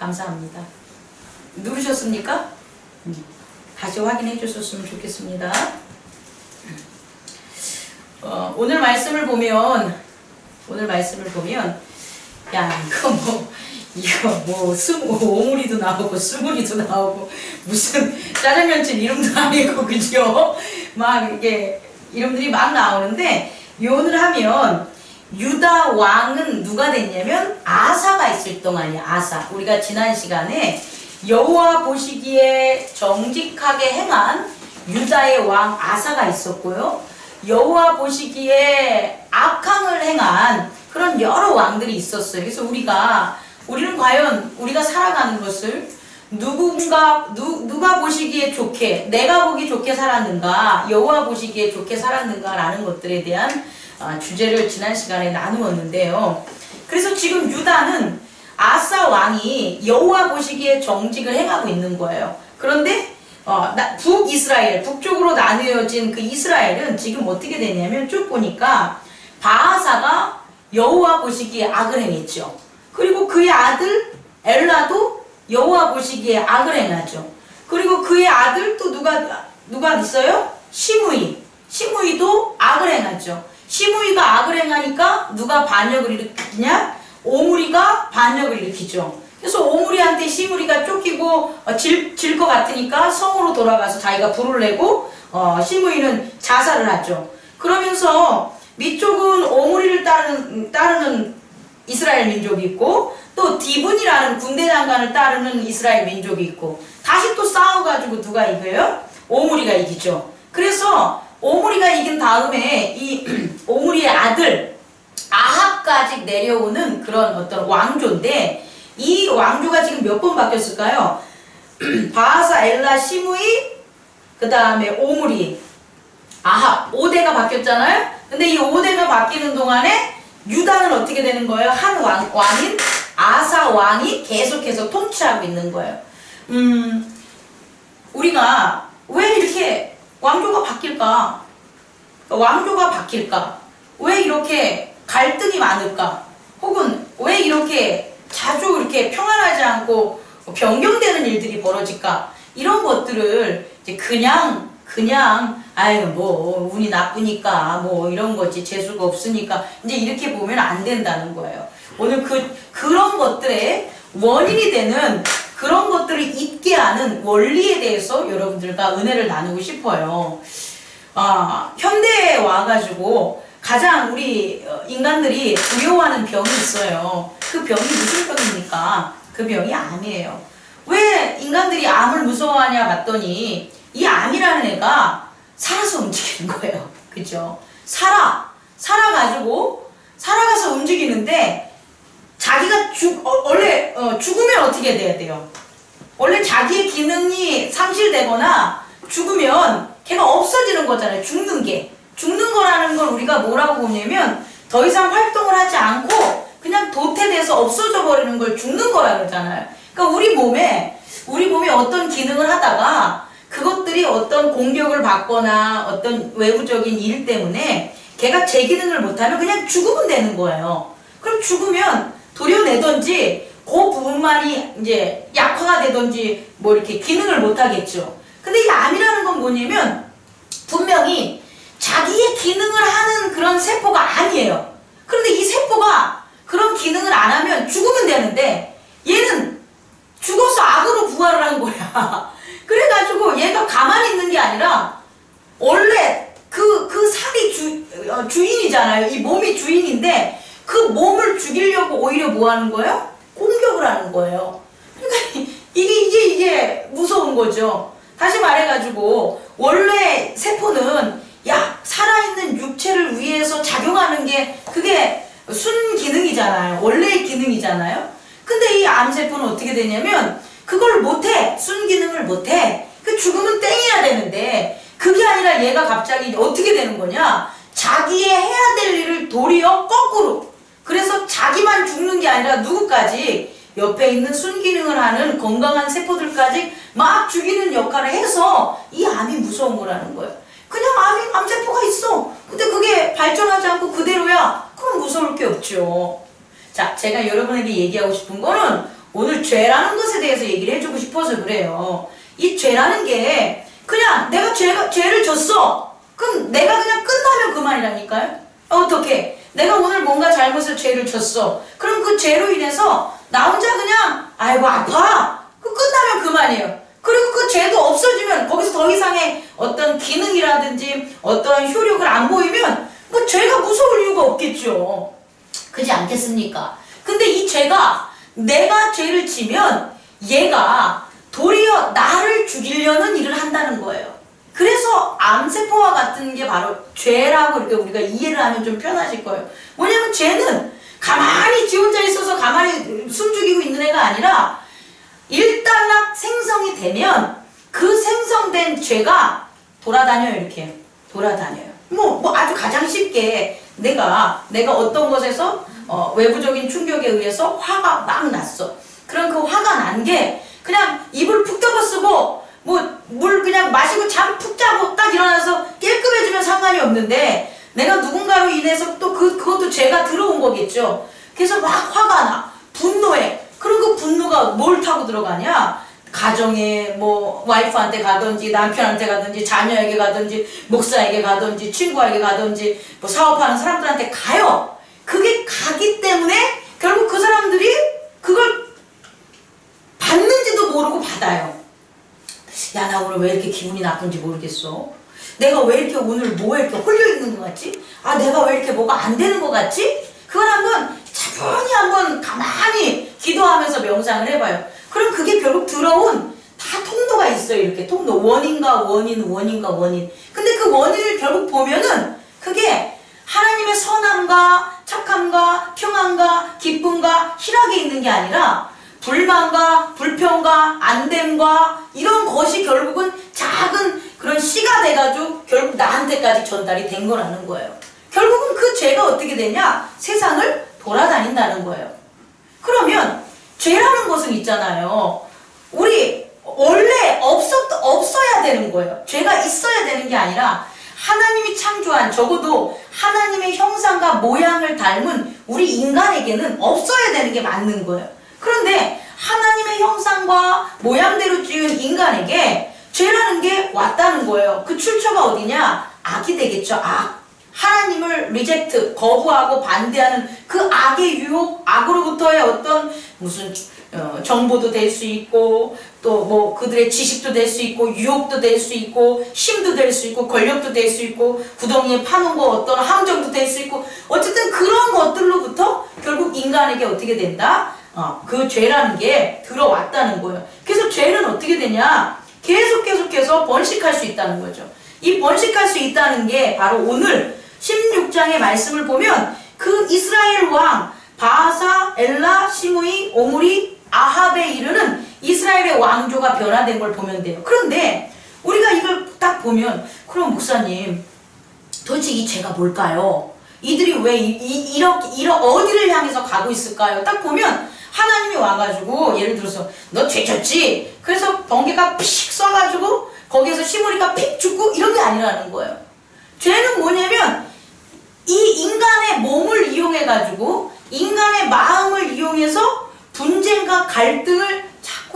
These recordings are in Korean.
감사합니다. 누르셨습니까? 다시 확인해 주셨으면 좋겠습니다. 오늘 말씀을 보면 야 이거 뭐 오므리도 나오고 스무리도 나오고 무슨 짜장면집 이름도 아니고 그죠? 막 이게 이름들이 막 나오는데 요늘 하면 유다 왕은 누가 됐냐면 아사가 있을 동안이야. 아사. 우리가 지난 시간에 여호와 보시기에 정직하게 행한 유다의 왕 아사가 있었고요. 여호와 보시기에 악항을 행한 그런 여러 왕들이 있었어요. 그래서 우리는 과연 우리가 살아가는 것을 누가 보시기에 좋게, 내가 보기 좋게 살았는가, 여호와 보시기에 좋게 살았는가 라는 것들에 대한 주제를 지난 시간에 나누었는데요. 그래서 지금 유다는 아사 왕이 여호와 보시기에 정직을 행하고 있는 거예요. 그런데 북이스라엘, 북쪽으로 나누어진 그 이스라엘은 지금 어떻게 되냐면 쭉 보니까 바하사가 여호와 보시기에 악을 행했죠. 그리고 그의 아들 엘라도 여호와 보시기에 악을 행하죠. 그리고 그의 아들 또 누가 있어요? 시므이도 악을 행하죠. 시므이가 악을 행하니까 누가 반역을 일으키냐? 오므리가 반역을 일으키죠. 그래서 오므리한테 시므이가 쫓기고 질 것 같으니까 성으로 돌아가서 자기가 불을 내고 시므이는 자살을 하죠. 그러면서 밑쪽은 오므리를 따르는 이스라엘 민족이 있고 또 디분이라는 군대 장관을 따르는 이스라엘 민족이 있고 다시 또 싸워가지고 누가 이겨요? 오므리가 이기죠. 그래서 오므리가 이긴 다음에 이 오므리의 아들 아합까지 내려오는 그런 어떤 왕조인데 이 왕조가 지금 몇 번 바뀌었을까요? 바하사, 엘라, 시므이, 그 다음에 오므리, 아합 5대가 바뀌었잖아요. 근데 이 5대가 바뀌는 동안에 유다는 어떻게 되는 거예요? 한 왕인 아사 왕이 계속해서 통치하고 있는 거예요. 우리가 왜 이렇게 왕조가 바뀔까? 왜 이렇게 갈등이 많을까? 혹은 왜 이렇게 자주 이렇게 평안하지 않고 변경되는 일들이 벌어질까? 이런 것들을 이제 그냥 아유 뭐 운이 나쁘니까 뭐 이런 거지 재수가 없으니까 이제 이렇게 보면 안 된다는 거예요. 오늘 그런 것들의 원인이 되는 그런 것들을 잊게 하는 원리에 대해서 여러분들과 은혜를 나누고 싶어요. 현대에 와가지고 가장 우리 인간들이 두려워하는 병이 있어요. 그 병이 무슨 병입니까? 그 병이 암이에요. 왜 인간들이 암을 무서워하냐 봤더니 이 암이라는 애가 살아서 움직이는 거예요. 그죠? 살아가서 움직이는데 자기가 원래 죽으면 어떻게 돼야 돼요? 원래 자기의 기능이 상실되거나 죽으면 걔가 없어지는 거잖아요. 죽는 거라는 걸 우리가 뭐라고 보냐면 더 이상 활동을 하지 않고 그냥 도태돼서 없어져 버리는 걸 죽는 거라 그러잖아요. 그러니까 우리 몸에 어떤 기능을 하다가 그것들이 어떤 공격을 받거나 어떤 외부적인 일 때문에 걔가 제 기능을 못하면 그냥 죽으면 되는 거예요. 그럼 죽으면 도려내든지 그 부분만이 이제 약화가 되든지 뭐 이렇게 기능을 못하겠죠. 근데 이 암이라는 건 뭐냐면 분명히 자기의 기능을 하는 그런 세포가 아니에요. 그런데 이 세포가 그런 기능을 안 하면 죽으면 되는데 얘는 죽어서 악으로 부활을 한 거야. 그래가지고 얘가 가만히 있는 게 아니라 원래 그 살이 주인이잖아요. 이 몸이 주인인데 그 몸을 죽이려고 오히려 뭐 하는 거예요? 공격을 하는 거예요. 그러니까 이게 무서운 거죠. 다시 말해가지고 원래 세포는 살아있는 육체를 위해서 작용하는 게 그게 순기능이잖아요. 원래의 기능이잖아요. 근데 이 암세포는 어떻게 되냐면 그걸 못해. 순기능을 못해. 그 죽으면 땡이야 되는데 그게 아니라 얘가 갑자기 어떻게 되는 거냐? 자기의 해야 될 일을 도리어 거꾸로. 그래서 자기만 죽는 게 아니라 누구까지 옆에 있는 순기능을 하는 건강한 세포들까지 막 죽이는 역할을 해서 이 암이 무서운 거라는 거예요. 그냥 암세포가 있어. 근데 그게 발전하지 않고 그대로야. 그럼 무서울 게 없죠. 자, 제가 여러분에게 얘기하고 싶은 거는 오늘 죄라는 것에 대해서 얘기를 해주고 싶어서 그래요. 이 죄라는 게 그냥 내가 죄를 졌어. 그럼 내가 그냥 끝나면 그만이라니까요. 어떻게? 내가 오늘 뭔가 잘못을 죄를 졌어. 그럼 그 죄로 인해서 나 혼자 그냥 아이고 아파. 그 끝나면 그만이에요. 그리고 그 죄도 없어지면 거기서 더 이상의 어떤 기능이라든지 어떤 효력을 안 보이면 뭐 죄가 무서울 이유가 없겠죠. 그렇지 않겠습니까? 근데 이 죄가 내가 죄를 지면 얘가 도리어 나를 죽이려는 일을 한다는 거예요. 그래서 암세포와 같은 게 바로 죄라고 이렇게 우리가 이해를 하면 좀 편하실 거예요. 뭐냐면 죄는 가만히 지 혼자 있어서 가만히 숨죽이고 있는 애가 아니라 일단락 생성이 되면 그 생성된 죄가 돌아다녀요. 이렇게 돌아다녀요. 뭐 아주 가장 쉽게 내가 어떤 것에서 외부적인 충격에 의해서 화가 막 났어. 그럼 그 화가 난 게 그냥 이불 푹 덮어쓰고 뭐 물 그냥 마시고 잠 푹 자고 딱 일어나서 깨끗해지면 상관이 없는데 내가 누군가로 인해서 또 그것도 죄가 들어온 거겠죠. 그래서 막 화가 나. 분노해. 그럼 그 분노가 뭘 타고 들어가냐? 가정에 뭐 와이프한테 가든지 남편한테 가든지 자녀에게 가든지 목사에게 가든지 친구에게 가든지 뭐 사업하는 사람들한테 가요. 그게 가기 때문에 결국 그 사람들이 그걸 받는지도 모르고 받아요. 야, 나 오늘 왜 이렇게 기분이 나쁜지 모르겠어. 내가 왜 이렇게 오늘 뭐에 이렇게 홀려있는 것 같지? 아, 내가 왜 이렇게 뭐가 안 되는 것 같지? 그걸 한번 차분히 한번 가만히 기도하면서 명상을 해봐요. 그럼 그게 결국 들어온 다 통로가 있어요. 이렇게 통로. 원인과 원인, 원인과 원인. 근데 그 원인을 결국 보면은 그게 하나님의 선함과 착함과 평안과 기쁨과 희락에 있는 게 아니라 불만과 불평과 안됨과 이런 것이 결국은 작은 그런 씨가 돼가지고 결국 나한테까지 전달이 된 거라는 거예요. 결국은 그 죄가 어떻게 되냐? 세상을 돌아다닌다는 거예요. 그러면 죄라는 것은 있잖아요. 우리 원래 없어야 되는 거예요. 죄가 있어야 되는 게 아니라 하나님이 창조한 적어도 하나님의 형상과 모양을 닮은 우리 인간에게는 없어야 되는 게 맞는 거예요. 그런데 하나님의 형상과 모양대로 지은 인간에게 죄라는 게 왔다는 거예요. 그 출처가 어디냐? 악이 되겠죠. 악. 하나님을 리젝트, 거부하고 반대하는 그 악의 유혹, 악으로부터의 어떤 무슨 정보도 될 수 있고 또 뭐 그들의 지식도 될 수 있고 유혹도 될 수 있고 힘도 될 수 있고 권력도 될 수 있고 구덩이에 파놓은 거 어떤 함정도 될 수 있고 어쨌든 그런 것들로부터 결국 인간에게 어떻게 된다? 그 죄라는 게 들어왔다는 거예요. 그래서 죄는 어떻게 되냐? 계속해서 번식할 수 있다는 거죠. 이 번식할 수 있다는 게 바로 오늘 16장의 말씀을 보면 그 이스라엘 왕 바하사, 엘라, 시므이, 오므리, 아합에 이르는 이스라엘의 왕조가 변화된 걸 보면 돼요. 그런데 우리가 이걸 딱 보면 그럼 목사님 도대체 이 죄가 뭘까요? 이들이 왜 이렇게 어디를 향해서 가고 있을까요? 딱 보면 하나님이 와가지고 예를 들어서 너 죄 졌지? 그래서 번개가 픽 쏴가지고 거기에서 시므리가 픽 죽고 이런 게 아니라는 거예요. 죄는 뭐냐면 이 인간의 몸을 이용해가지고 인간의 마음을 이용해서 분쟁과 갈등을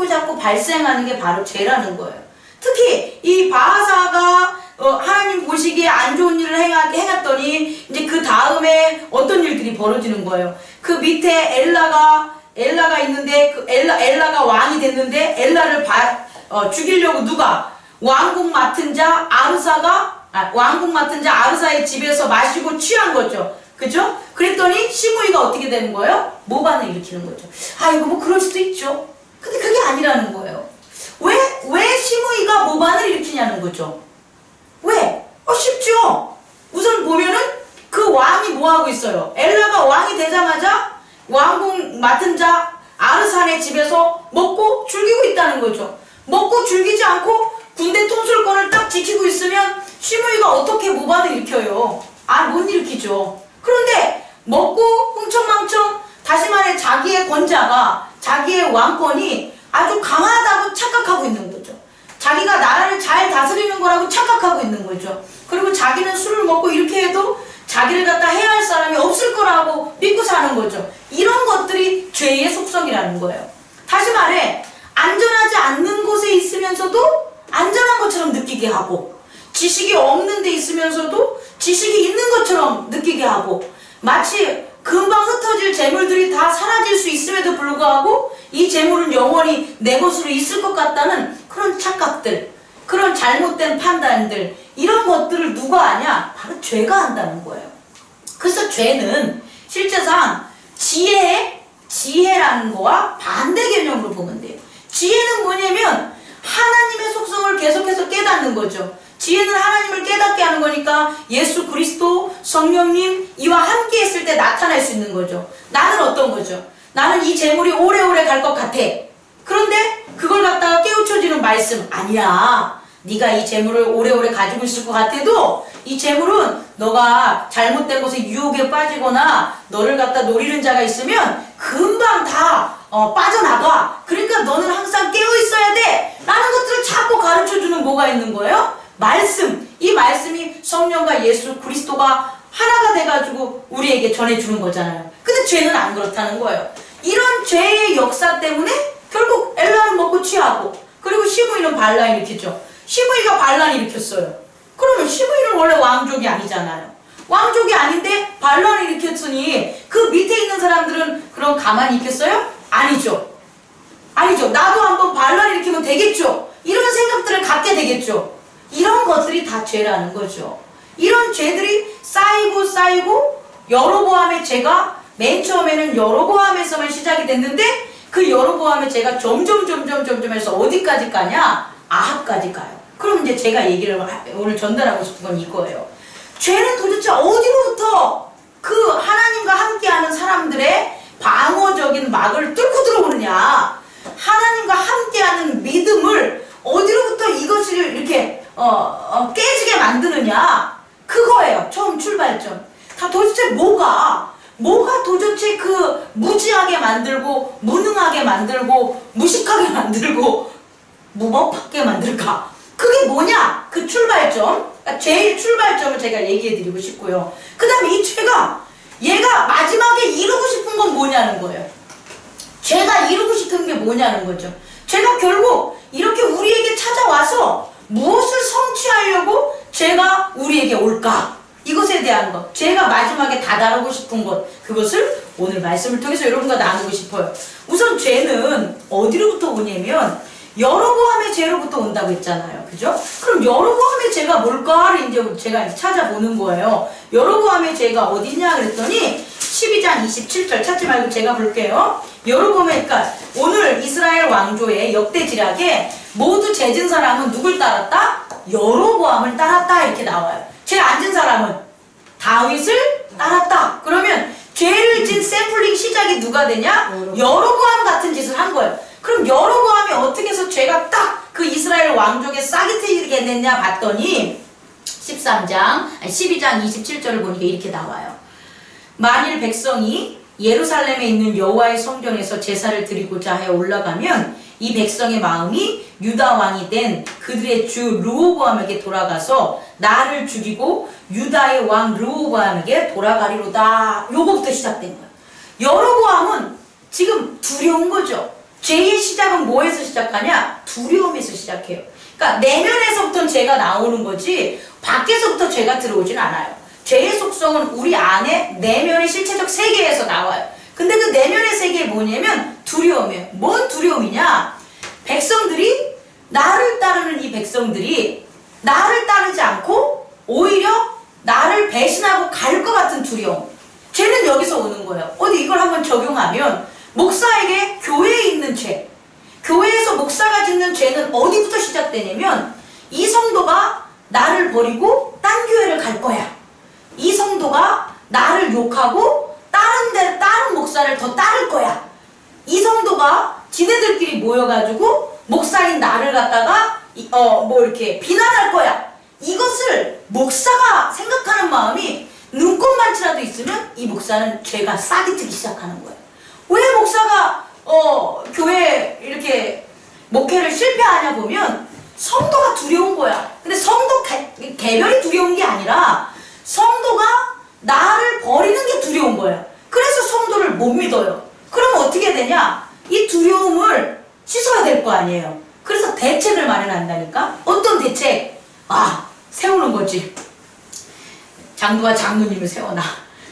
자꾸 발생하는 게 바로 죄라는 거예요. 특히 이 바하사가 하나님 보시기에 안 좋은 일을 행했더니 이제 그 다음에 어떤 일들이 벌어지는 거예요. 그 밑에 엘라가 있는데 그 엘라가 왕이 됐는데 엘라를 죽이려고 누가 왕궁 맡은 자 아르사의 집에서 마시고 취한 거죠. 그죠? 그랬더니 시므이가 어떻게 되는 거예요? 모반을 일으키는 거죠. 이거 뭐 그럴 수도 있죠. 근데 그게 아니라는 거예요. 왜 시므이가 모반을 일으키냐는 거죠. 왜? 쉽죠. 우선 보면은 그 왕이 뭐 하고 있어요? 엘라가 왕이 되자마자 왕궁 맡은 자 아르산의 집에서 먹고 즐기고 있다는 거죠. 먹고 즐기지 않고 군대 통솔권을 딱 지키고 있으면 시므이가 어떻게 모반을 일으켜요? 못 일으키죠. 그런데 먹고 흥청망청 다시 말해 자기의 권자가 자기의 왕권이 아주 강하다고 착각하고 있는 거죠. 자기가 나라를 잘 다스리는 거라고 착각하고 있는 거죠. 그리고 자기는 술을 먹고 이렇게 해도 자기를 갖다 해야 할 사람이 없을 거라고 믿고 사는 거죠. 이런 것들이 죄의 속성이라는 거예요. 다시 말해, 안전하지 않는 곳에 있으면서도 안전한 것처럼 느끼게 하고, 지식이 없는 데 있으면서도 지식이 있는 것처럼 느끼게 하고, 마치 금방 흩어질 재물들이 다 사라질 수 있음에도 불구하고 이 재물은 영원히 내 것으로 있을 것 같다는 그런 착각들, 그런 잘못된 판단들, 이런 것들을 누가 하냐? 바로 죄가 한다는 거예요. 그래서 죄는 실제상 지혜라는 거와 반대 개념으로 보면 돼요. 지혜는 뭐냐면 하나님의 속성을 계속해서 깨닫는 거죠. 지혜는 하나님을 깨닫게 하는 거니까 예수 그리스도, 성령님 이와 함께 했을 때 나타날 수 있는 거죠. 나는 어떤 거죠? 나는 이 재물이 오래오래 갈 것 같아. 그런데 그걸 갖다가 깨우쳐지는 말씀, 아니야. 네가 이 재물을 오래오래 가지고 있을 것 같아도 이 재물은 너가 잘못된 곳에 유혹에 빠지거나 너를 갖다 노리는 자가 있으면 금방 다 빠져나가. 그러니까 너는 항상 깨어있어야 돼 라는 것들을 자꾸 가르쳐주는 뭐가 있는 거예요? 말씀. 이 말씀이 성령과 예수 그리스도가 하나가 돼가지고 우리에게 전해주는 거잖아요. 근데 죄는 안 그렇다는 거예요. 이런 죄의 역사 때문에 결국 엘라는 먹고 취하고, 그리고 시므이는 반란 일으켰죠. 시므이가 반란 일으켰어요. 그러면 시므이는 원래 왕족이 아니잖아요. 왕족이 아닌데 반란을 일으켰으니 그 밑에 있는 사람들은 그럼 가만히 있겠어요? 아니죠. 아니죠. 나도 한번 반란 일으키면 되겠죠. 이런 생각들을 갖게 되겠죠. 이런 것들이 다 죄라는 거죠. 이런 죄들이 쌓이고 여로보암의 죄가 맨 처음에는 여로보암에서만 시작이 됐는데 그 여로보암의 죄가 점점 해서 어디까지 가냐? 아합까지 가요. 그럼 이제 제가 얘기를 오늘 전달하고 싶은 건 이거예요. 죄는 도대체 어디로부터 그 하나님과 함께하는 사람들의 방어적인 막을 뚫고 들어오느냐? 하나님과 함께하는 믿음을 어디로부터 이것을 이렇게 깨지게 만드느냐? 그거예요. 처음 출발점. 다 도대체 뭐가 도대체 그 무지하게 만들고 무능하게 만들고 무식하게 만들고 무법하게 만들까? 그게 뭐냐? 그 출발점. 그러니까 제일 출발점을 제가 얘기해 드리고 싶고요. 그 다음에 이 죄가 얘가 마지막에 이루고 싶은 건 뭐냐는 거예요. 죄가 이루고 싶은 게 뭐냐는 거죠. 죄가 결국 이렇게 우리에게 찾아와서 무엇을 성취하려고 죄가 우리에게 올까? 이것에 대한 것, 죄가 마지막에 다다르고 싶은 것, 그것을 오늘 말씀을 통해서 여러분과 나누고 싶어요. 우선 죄는 어디로부터 오냐면 여로보암의 죄로부터 온다고 했잖아요. 그죠? 그럼 여로보암의 죄가 뭘까를 이제 제가 찾아보는 거예요. 여로보암의 죄가 어디냐 그랬더니 12장 27절 찾지 말고 제가 볼게요. 여로보암의, 그러니까 오늘 이스라엘 왕조의 역대지략에 모두 죄진 사람은 누굴 따랐다? 여로보암을 따랐다 이렇게 나와요. 죄 안 진 사람은 다윗을 따랐다. 그러면 죄를 진 샘플링 시작이 누가 되냐? 여로보암 같은 짓을 한 거예요. 그럼 여로보암이 어떻게 해서 죄가 딱 그 이스라엘 왕족에 싹이 트이게 됐냐 봤더니 12장 27절을 보니까 이렇게 나와요. 만일 백성이 예루살렘에 있는 여호와의 성전에서 제사를 드리고자 하여 올라가면 이 백성의 마음이 유다 왕이 된 그들의 주 르호보암에게 돌아가서 나를 죽이고 유다의 왕 르호보암에게 돌아가리로다. 요거부터 시작된 거예요. 여로보암은 지금 두려운 거죠. 죄의 시작은 뭐에서 시작하냐? 두려움에서 시작해요. 그러니까 내면에서부터는 죄가 나오는 거지 밖에서부터 죄가 들어오진 않아요. 죄의 속성은 우리 안에 내면의 실체적 세계에서 나와요. 근데 그 내면의 세계에 뭐냐면 두려움이에요. 뭔 두려움이냐? 백성들이, 나를 따르는 이 백성들이 나를 따르지 않고 오히려 나를 배신하고 갈 것 같은 두려움. 죄는 여기서 오는 거예요. 어디 이걸 한번 적용하면 목사에게 교회에 있는 죄, 교회에서 목사가 짓는 죄는 어디부터 시작되냐면 이 성도가 나를 버리고 딴 교회를 갈 거야. 이 성도가 나를 욕하고 다른 목사를 더 따를 거야. 이 성도가 지네들끼리 모여가지고 목사인 나를 갖다가 이렇게 비난할 거야. 이것을 목사가 생각하는 마음이 눈꼽만치라도 있으면 이 목사는 죄가 싹이 트기 시작하는 거예요. 왜 목사가 교회 이렇게 목회를 실패하냐 보면 성도가 두려운 거야. 근데 성도 개별이 두려운 게 아니라 성도가 나를 버리는 게 두려운 거예요. 그래서 성도를 못 믿어요. 그러면 어떻게 되냐? 이 두려움을 씻어야 될 거 아니에요. 그래서 대책을 마련한다니까. 어떤 대책? 세우는 거지. 장로가 장로님을 세워놔.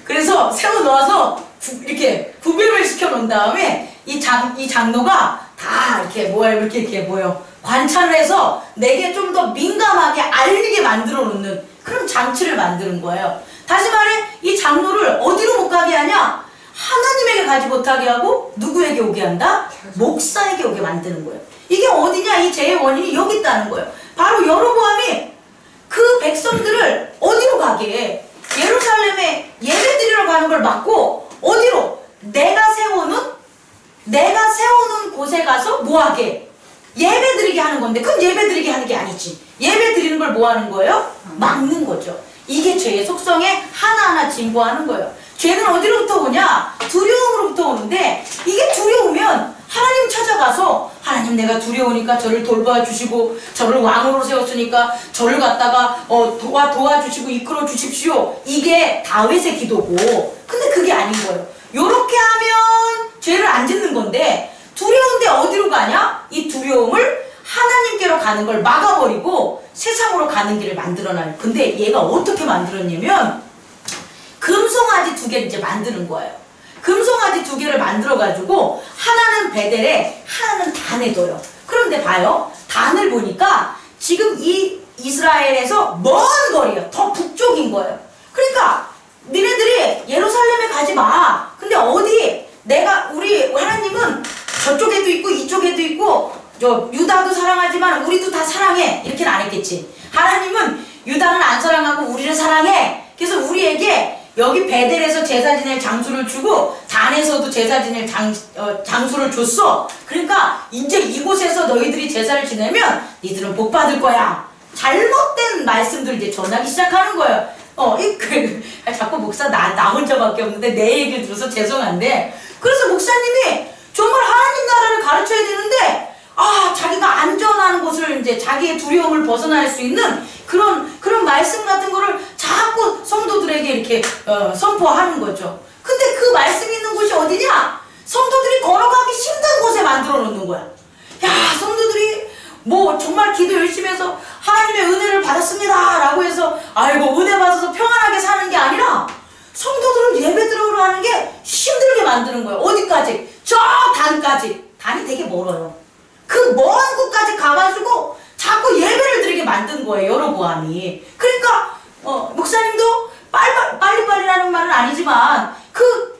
그래서 세워놓아서 이렇게 구별을 시켜놓은 다음에 이 장로가 다 이렇게 이렇게 뭐요 관찰을 해서 내게 좀 더 민감하게 알리게 만들어 놓는 그런 장치를 만드는 거예요. 다시 말해 이 장로를 어디로 못 가게 하냐? 하나님에게 가지 못하게 하고 누구에게 오게 한다? 목사에게 오게 만드는 거예요. 이게 어디냐? 이 죄의 원인이 여기 있다는 거예요. 바로 여로보암이 그 백성들을 어디로 가게 해? 예루살렘에 예배드리러 가는 걸 막고 어디로? 내가 세워놓은 곳에 가서 뭐하게? 예배드리게 하는 건데 그럼 예배드리게 하는 게 아니지. 예배드리는 걸 뭐 하는 거예요? 막는 거죠. 이게 죄의 속성에 하나하나 진보하는 거예요. 죄는 어디로부터 오냐? 두려움으로부터 오는데 이게 두려우면 하나님 찾아가서 하나님 내가 두려우니까 저를 돌봐주시고 저를 왕으로 세웠으니까 저를 갖다가 도와주시고 이끌어 주십시오. 이게 다윗의 기도고 근데 그게 아닌 거예요. 요렇게 하면 죄를 안 짓는 건데 두려운데 어디로 가냐? 이 두려움을 하나님께로 가는 걸 막아버리고 세상으로 가는 길을 만들어놔요. 근데 얘가 어떻게 만들었냐면 금송아지 2개를 이제 만드는 거예요. 금송아지 2개를 만들어가지고 하나는 베델에 하나는 단에 둬요. 그런데 봐요. 단을 보니까 지금 이 이스라엘에서 먼 거리예요. 더 북쪽인 거예요. 그러니까 니네들이 예루살렘에 가지 마. 근데 어디 우리 하나님은 저쪽에도 있고 이쪽에도 있고 유다도 사랑하지만 우리도 다 사랑해. 이렇게는 안 했겠지. 하나님은 유다는 안 사랑하고 우리를 사랑해. 그래서 우리에게 여기 베델에서 제사 지낼 장수를 주고 단에서도 제사 지낼 장수를 줬어. 그러니까 이제 이곳에서 너희들이 제사를 지내면 니들은 복 받을 거야. 잘못된 말씀들을 이제 전하기 시작하는 거예요. 자꾸 목사 나 혼자밖에 없는데 내 얘기를 들어서 죄송한데 그래서 목사님이 정말 하나님 나라를 가르쳐야 되는데 자기가 안전한 곳을 이제 자기의 두려움을 벗어날 수 있는 그런 말씀 같은 거를 자꾸 성도들에게 이렇게 선포하는 거죠. 근데 그 말씀 있는 곳이 어디냐? 성도들이 걸어가기 힘든 곳에 만들어 놓는 거야. 성도들이 뭐 정말 기도 열심히 해서 하나님의 은혜를 받았습니다 라고 해서 아이고 은혜 받아서 평안하게 사는 게 아니라 성도들은 예배 들어가는 게 힘들게 만드는 거예요. 어디까지? 저 단까지. 단이 되게 멀어요. 그 먼 곳까지 가가지고 자꾸 예배를 드리게 만든 거예요. 여로보암이. 그러니까 목사님도 빨리빨리라는 말은 아니지만 그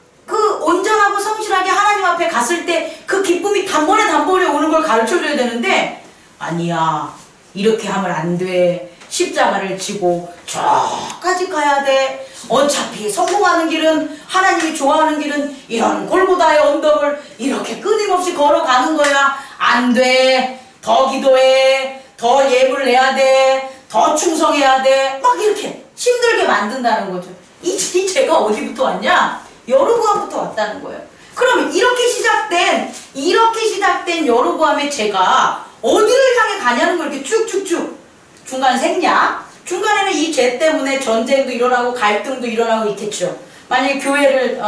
온전하고 성실하게 하나님 앞에 갔을 때 그 기쁨이 단번에 오는 걸 가르쳐줘야 되는데 아니야. 이렇게 하면 안 돼. 십자가를 지고 저까지 가야 돼. 어차피 성공하는 길은 하나님이 좋아하는 길은 이런 골고다의 언덕을 이렇게 끊임없이 걸어가는 거야. 안 돼. 더 기도해. 더 예물 내야 돼. 더 충성해야 돼. 막 이렇게 힘들게 만든다는 거죠. 이 죄가 어디부터 왔냐? 여로보암부터 왔다는 거예요. 그럼 이렇게 시작된 여로보암의 죄가 어디를 향해 가냐는 걸 이렇게 쭉쭉쭉 중간 생략. 중간에는 이 죄 때문에 전쟁도 일어나고 갈등도 일어나고 있겠죠. 만약에 교회를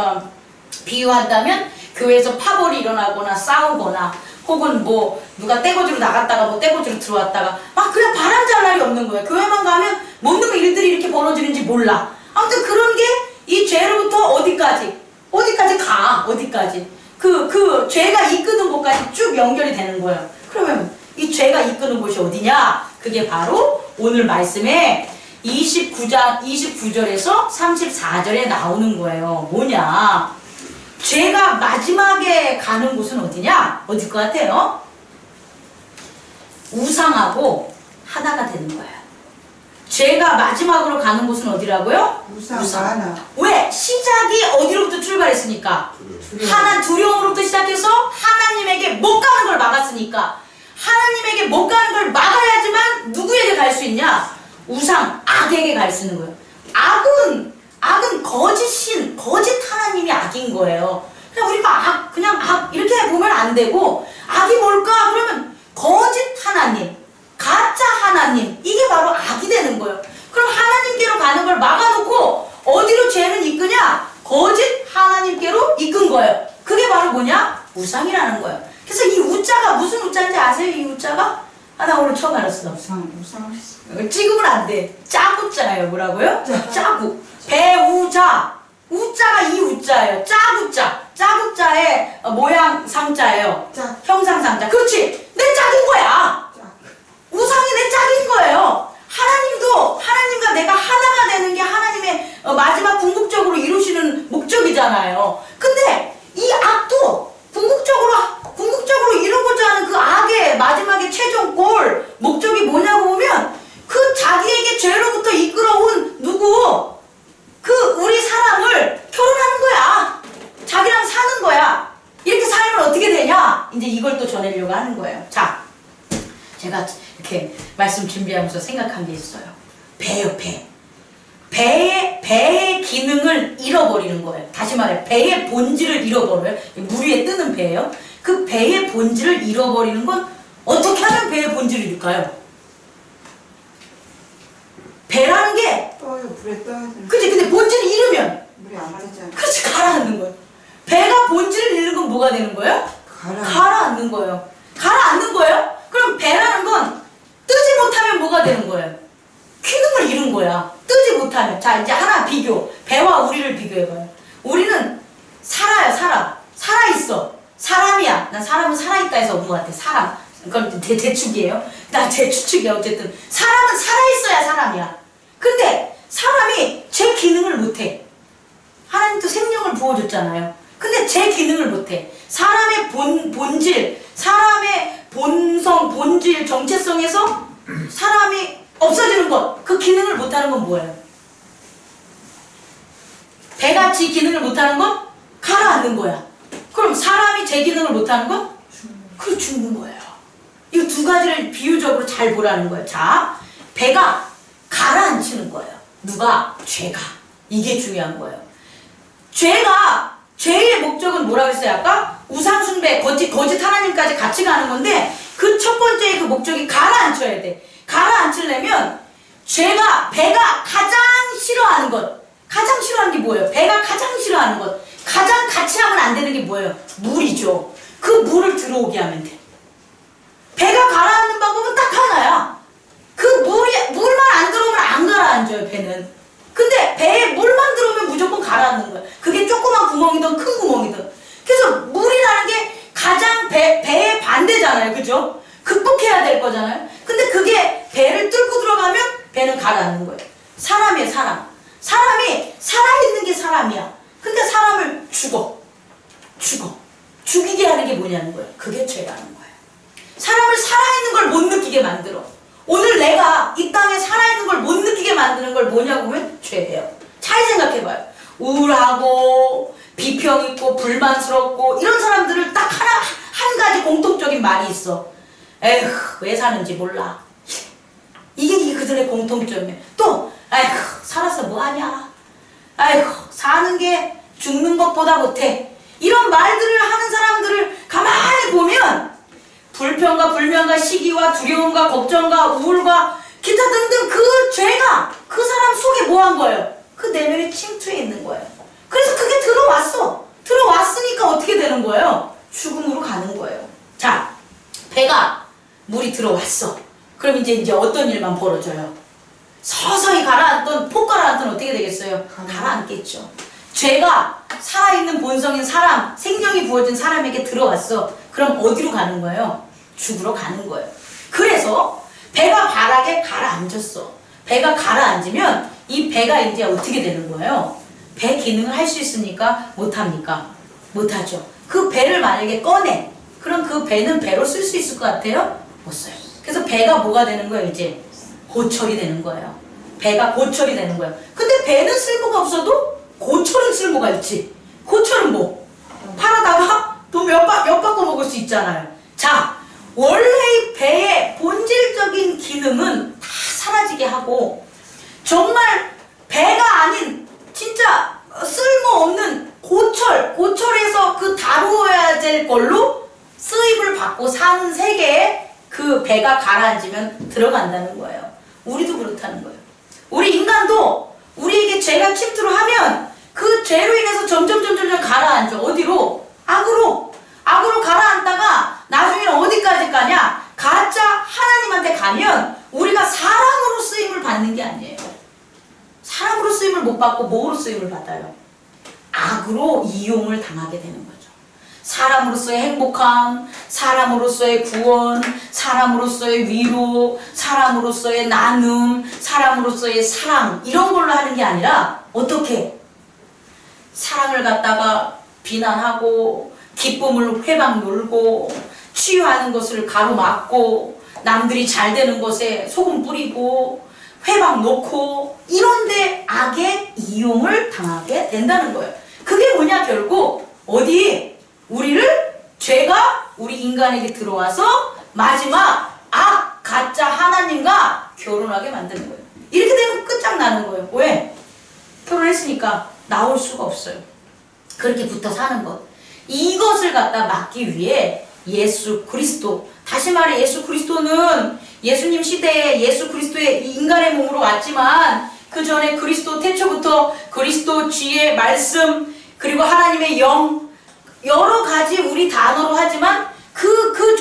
비유한다면 교회에서 파벌이 일어나거나 싸우거나 혹은 뭐 누가 떼거지로 나갔다가 뭐 떼거지로 들어왔다가 막 그냥 바람 잘 날이 없는 거예요. 교회만 가면 뭔 일들이 이렇게 벌어지는지 몰라. 아무튼 그런 게 이 죄로부터 어디까지 가. 그 죄가 이끄는 곳까지 쭉 연결이 되는 거예요. 그러면 이 죄가 이끄는 곳이 어디냐? 그게 바로 오늘 말씀에 29절에서 34절에 나오는 거예요. 뭐냐? 죄가 마지막에 가는 곳은 어디냐? 어딜 것 같아요? 우상하고 하나가 되는 거예요. 죄가 마지막으로 가는 곳은 어디라고요? 우상. 왜? 시작이 어디로부터 출발했으니까? 두려움으로부터 시작해서 하나님에게 못 가는 걸 막았으니까 하나님에게 못 가는 걸 막아야지만 누구에게 갈 수 있냐? 우상, 악에게 갈 수 있는 거예요. 악은 거짓 하나님이 악인 거예요. 그냥 우리가 그냥 악 이렇게 보면 안 되고 악이 뭘까? 그러면 거짓 하나님, 가짜 하나님, 이게 바로 악이 되는 거예요. 그럼 하나님께로 가는 걸 막아놓고 어디로 죄는 이끄냐? 거짓 하나님께로 이끈 거예요. 그게 바로 뭐냐? 우상이라는 거예요. 아세요? 이 우자가? 아, 나 오늘 처음 알았어. 찍으면 안 돼. 짜구자예요. 뭐라고요? 짜구. 배우자. 우자가 이 우자예요. 짜구자. 짜구자의 모양 상자예요. 형상상자. 그렇지. 내 짝인 거야. 우상이 내 짝인 거예요. 하나님도 하나님과 내가 하나가 되는 게 하나님의 마지막 궁극적으로 이루시는 목적이잖아요. 근데 이 악도 궁극적으로 이루고자 하는 그 악의 마지막에 최종 골 목적이 뭐냐고 보면 그 자기에게 죄로부터 이끌어온 누구 그 우리 사람을 결혼하는 거야. 자기랑 사는 거야. 이렇게 살면 어떻게 되냐? 이제 이걸 또 전하려고 하는 거예요. 자, 제가 이렇게 말씀 준비하면서 생각한 게 있어요. 배요, 배. 배의 기능을 잃어버리는 거예요. 다시 말해, 배의 본질을 잃어버려요. 물 위에 뜨는 배예요. 그 배의 본질을 잃어버리는 건 어떻게 하면 배의 본질을 잃을까요? 배라는 게 떠요. 물에 떠야 돼. 그치, 근데 본질을 잃으면 물이 안 가리잖아. 그렇지, 가라앉는 거예요. 배가 본질을 잃는 건 뭐가 되는 거예요? 가라앉는 거예요. 가라앉는 거예요? 그럼 배라는 건 뜨지 못하면 뭐가 되는 거예요? 기능을 잃은 거야. 뜨지 못하면. 자, 이제 하나 비교. 배와 우리를 비교해봐요. 우리는 살아요. 살아있어. 사람이야. 난 사람은 살아있다 해서 온 것 같아. 사람. 그건 대축이에요. 나 대추측이야. 어쨌든 사람은 살아있어야 사람이야. 근데 사람이 제 기능을 못해. 하나님도 생명을 부어줬잖아요. 근데 제 기능을 못해. 사람의 본질, 사람의 본성, 본질, 정체성에서 사람이 없어지는 것, 그 기능을 못하는 건 뭐예요? 배가 지 기능을 못하는 건 가라앉는 거야. 그럼 사람이 제 기능을 못하는 건? 그 죽는 거예요. 이 두 가지를 비유적으로 잘 보라는 거예요. 자, 배가 가라앉히는 거예요. 누가? 죄가. 이게 중요한 거예요. 죄의 목적은 뭐라고 했어요? 아까? 우상숭배, 거짓 하나님까지 같이 가는 건데 그 첫 번째의 그 목적이 가라앉혀야 돼. 가라앉히려면 배가 가장 싫어하는 것. 가장 싫어하는 게 뭐예요? 배가 가장 싫어하는 것. 가장 같이 하면 안 되는 게 뭐예요? 물이죠. 그 물을 들어오게 하면 돼. 배가 가라앉는 방법은 딱 하나야. 그 물만 안 들어오면 안 가라앉아요, 배는. 근데 배에 물만 들어오면 무조건 가라앉는 거야. 그게 조그만 구멍이든 큰 구멍이든. 그래서 물이라는 게 가장 배의 반대잖아요. 그죠? 극복해야 될 거잖아요. 근데 그게 배를 뚫고 들어가면 배는 가라앉는 거예요. 사람이에요, 사람. 사람이 살아있는 게 사람이야. 근데 사람을 죽이게 하는 게 뭐냐는 거예요. 그게 죄라는 거예요. 사람을 살아있는 걸 못 느끼게 만들어. 오늘 내가 이 땅에 살아있는 걸 못 느끼게 만드는 걸 뭐냐고 보면 죄예요. 잘 생각해봐요. 우울하고 비평 있고 불만스럽고 이런 사람들을 딱 한 가지 공통적인 말이 있어. 에휴, 왜 사는지 몰라. 이게 그들의 공통점이에요. 또 에휴, 살아서 뭐하냐. 에휴, 사는 게 죽는 것보다 못해. 이런 말들을 하는 사람들을 가만히 보면 불평과 불면과 시기와 두려움과 걱정과 우울과 기타 등등 그 죄가 그 사람 속에 뭐 한 거예요? 그 내면에 침투해 있는 거예요. 그래서 그게 들어왔으니까 어떻게 되는 거예요? 죽음으로 가는 거예요. 자, 배가 물이 들어왔어. 그럼 이제 어떤 일만 벌어져요? 서서히 가라앉던 폭 가라앉던 어떻게 되겠어요? 가라앉겠죠. 죄가 살아있는 본성인 사람, 생명이 부어진 사람에게 들어왔어. 그럼 어디로 가는 거예요? 죽으러 가는 거예요. 그래서 배가 바닥에 가라앉았어. 배가 가라앉으면 이 배가 이제 어떻게 되는 거예요? 배 기능을 할 수 있습니까? 못합니까? 못하죠. 그 배를 만약에 꺼내. 그럼 그 배는 배로 쓸 수 있을 것 같아요? 못 써요. 그래서 배가 뭐가 되는 거예요? 이제 고철이 되는 거예요. 배가 고철이 되는 거예요. 근데 배는 쓸모가 없어도 고철은 쓸모가 있지. 고철은 뭐? 팔아다가 돈 몇 바꿔 먹을 수 있잖아요. 자, 원래 이 배의 본질적인 기능은 다 사라지게 하고 정말 배가 아닌 진짜 쓸모없는 고철에서 그 다루어야 될 걸로 쓰임을 받고 사는 세계에 그 배가 가라앉으면 들어간다는 거예요. 우리도 그렇다는 거예요. 우리 인간도 우리에게 죄가 침투를 하면 그 죄로 인해서 점점 가라앉아. 어디로? 악으로 가라앉다가 나중에는 어디까지 가냐? 못 받고 뭐로 쓰임을 받아요? 악으로 이용을 당하게 되는 거죠. 사람으로서의 행복함, 사람으로서의 구원, 사람으로서의 위로, 사람으로서의 나눔, 사람으로서의 사랑, 이런 걸로 하는 게 아니라 어떻게? 사랑을 갖다가 비난하고 기쁨을 회방 놀고 치유하는 것을 가로막고 남들이 잘 되는 것에 소금 뿌리고 회방 놓고 이런데 악의 이용을 당하게 된다는 거예요. 그게 뭐냐? 결국 어디? 죄가 우리 인간에게 들어와서 마지막 악, 가짜 하나님과 결혼하게 만드는 거예요. 이렇게 되면 끝장나는 거예요. 왜? 결혼했으니까 나올 수가 없어요. 그렇게 붙어 사는 것. 이것을 갖다 막기 위해 예수 그리스도, 다시 말해 예수 그리스도는 예수님 시대에 예수 그리스도의 인간의 몸으로 왔지만 그 전에 그리스도 태초부터 그리스도 지혜, 말씀, 그리고 하나님의 영, 여러 가지 우리 단어로 하지만 그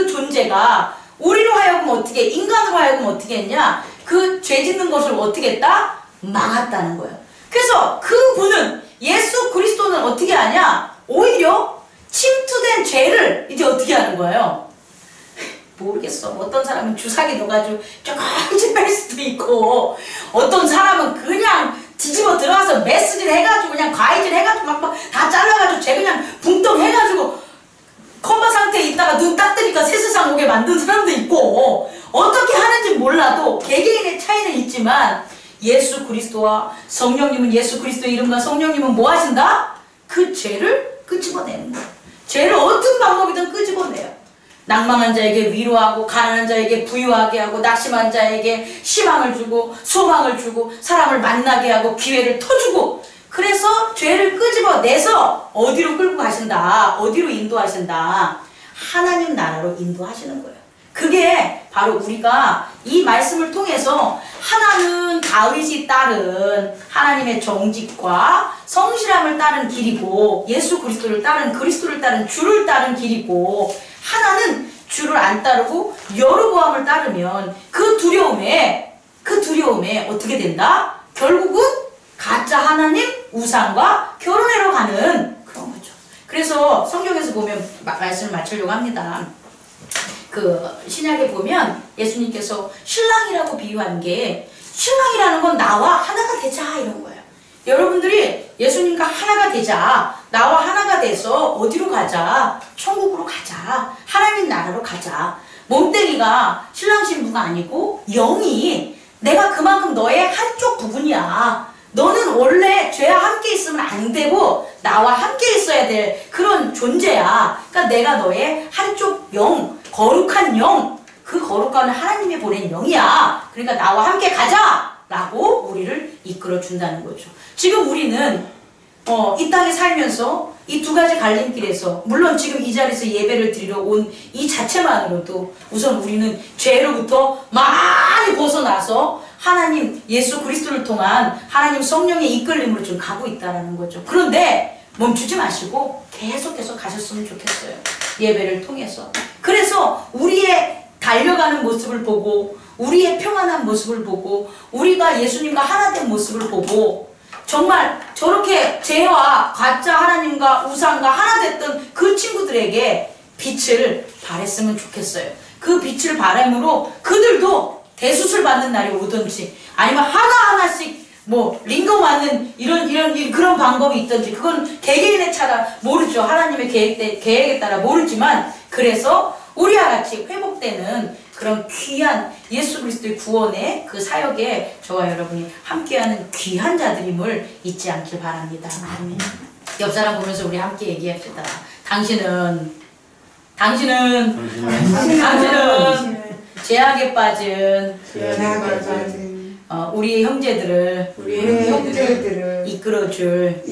존재가 우리로 하여금 어떻게, 인간으로 하여금 어떻게 했냐? 그 죄 짓는 것을 어떻게 했다? 막았다는 거예요. 그래서 그분은, 예수 그리스도는 어떻게 하냐? 오히려 침투된 죄를 이제 어떻게 하는 거예요? 모르겠어. 어떤 사람은 주사기 넣어가지고 조금씩 뺄 수도 있고, 어떤 사람은 그냥 뒤집어 들어가서 메스질 해가지고 그냥 과이질 해가지고 막 다 잘라가지고 쟤 그냥 붕떡 해가지고 컴마 상태에 있다가 눈 딱 뜨니까 새 세상 오게 만든 사람도 있고, 어떻게 하는지 몰라도 개개인의 차이는 있지만 예수 그리스도와 성령님은, 예수 그리스도의 이름과 성령님은 뭐 하신다? 그 죄를 끄집어내는 거예요. 죄를 어떤 방법이든 끄집어내요. 낭망한 자에게 위로하고, 가난한 자에게 부유하게 하고, 낙심한 자에게 희망을 주고, 소망을 주고, 사람을 만나게 하고, 기회를 터주고, 그래서 죄를 끄집어내서 어디로 끌고 가신다? 어디로 인도하신다? 하나님 나라로 인도하시는 거예요. 그게 바로 우리가 이 말씀을 통해서 하나는 다윗이 따른 하나님의 정직과 성실함을 따른 길이고, 예수 그리스도를 따른, 그리스도를 따른, 주를 따른 길이고, 하나는 주를 안 따르고 여로보암을 따르면 그 두려움에 어떻게 된다? 결국은 가짜 하나님 우상과 결혼하러 가는 그런 거죠. 그래서 성경에서 보면 말씀을 맞추려고 합니다. 그 신약에 보면 예수님께서 신랑이라고 비유한 게, 신랑이라는 건 나와 하나가 되자 이런 거예요. 여러분들이 예수님과 하나가 되자, 나와 하나가 돼서 어디로 가자? 천국으로 가자. 하나님 나라로 가자. 몸뚱이가 신랑 신부가 아니고 영이, 내가 그만큼 너의 한쪽 부분이야. 너는 원래 죄와 함께 있으면 안 되고 나와 함께 있어야 될 그런 존재야. 그러니까 내가 너의 한쪽 영, 거룩한 영, 그 거룩한 하나님이 보낸 영이야. 그러니까 나와 함께 가자! 라고 우리를 이끌어 준다는 거죠. 지금 우리는 이 땅에 살면서 이 두 가지 갈림길에서, 물론 지금 이 자리에서 예배를 드리러 온 이 자체만으로도 우선 우리는 죄로부터 많이 벗어나서 하나님 예수 그리스도를 통한 하나님 성령의 이끌림으로 좀 가고 있다는 거죠. 그런데 멈추지 마시고 계속해서 가셨으면 좋겠어요. 예배를 통해서. 그래서 우리의 달려가는 모습을 보고, 우리의 평안한 모습을 보고, 우리가 예수님과 하나 된 모습을 보고, 정말 저렇게 죄와 가짜 하나님과 우상과 하나 됐던 그 친구들에게 빛을 발했으면 좋겠어요. 그 빛을 발함으로 그들도 대수술 받는 날이 오든지, 아니면 하나하나씩 링거 맞는 그런 방법이 있든지, 그건 개개인의 차라 모르죠. 하나님의 계획에 따라 모르지만, 그래서 우리와 같이 회복되는 그런 귀한 예수 그리스도의 구원의 그 사역에 저와 여러분이 함께하는 귀한 자들임을 잊지 않길 바랍니다. 아멘. 옆 사람 보면서 우리 함께 얘기합시다. 당신은 죄악에 빠진 우리 형제들을 이끌어줄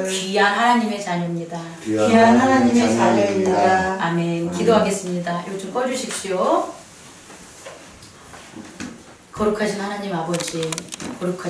귀한 하나님의 자녀입니다. 귀한 하나님의 자녀입니다. 아멘. 기도하겠습니다. 이거 좀 꺼주십시오. 거룩하신 하나님 아버지, 거룩하신